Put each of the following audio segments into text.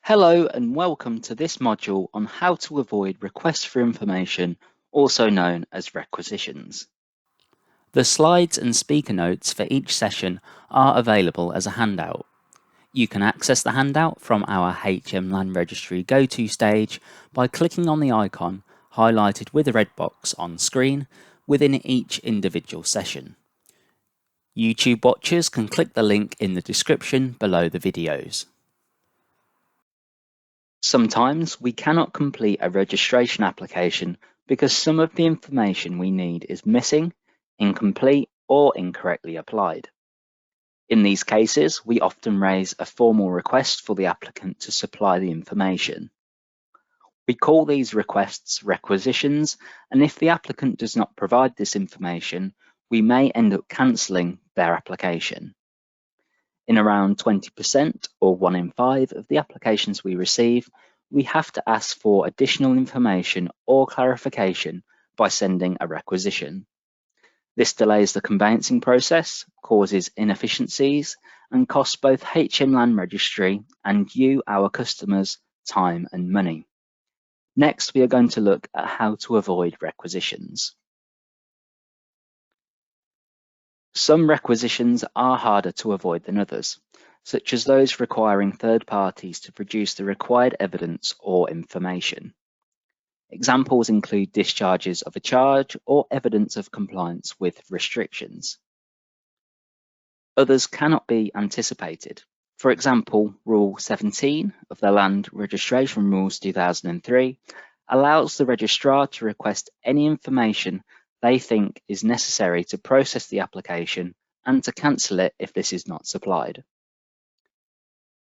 Hello and welcome to this module on how to avoid requests for information, also known as requisitions. The slides and speaker notes for each session are available as a handout. You can access the handout from our HM Registry go-to stage by clicking on the icon highlighted with a red box on screen within each individual session. YouTube watchers can click the link in the description below the videos. Sometimes we cannot complete a registration application because some of the information we need is missing, incomplete, or incorrectly applied. In these cases, we often raise a formal request for the applicant to supply the information. We call these requests requisitions, and if the applicant does not provide this information, we may end up cancelling their application. In around 20% or 1 in 5 of the applications we receive, we have to ask for additional information or clarification by sending a requisition. This delays the conveyancing process, causes inefficiencies, and costs both HM Land Registry and you, our customers, time and money. Next, we are going to look at how to avoid requisitions. Some requisitions are harder to avoid than others, such as those requiring third parties to produce the required evidence or information. Examples include discharges of a charge or evidence of compliance with restrictions. Others cannot be anticipated. For example, Rule 17 of the Land Registration Rules 2003 allows the registrar to request any information they think is necessary to process the application and to cancel it if this is not supplied.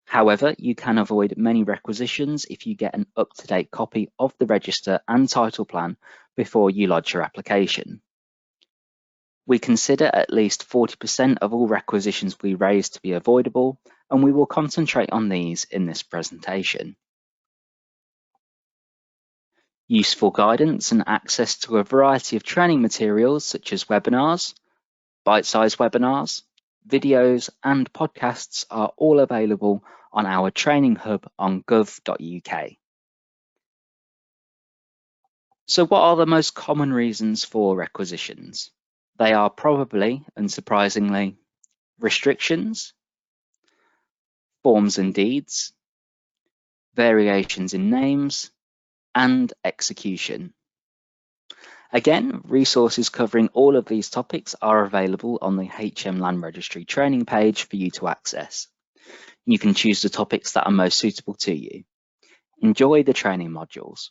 However, you can avoid many requisitions if you get an up-to-date copy of the register and title plan before you lodge your application. We consider at least 40% of all requisitions we raise to be avoidable, and we will concentrate on these in this presentation. Useful guidance and access to a variety of training materials such as webinars, bite-sized webinars, videos and podcasts are all available on our training hub on gov.uk. So what are the most common reasons for requisitions? They are probably, unsurprisingly, restrictions, forms and deeds, variations in names, and execution. Again, resources covering all of these topics are available on the HM Land Registry training page for you to access. You can choose the topics that are most suitable to you. Enjoy the training modules.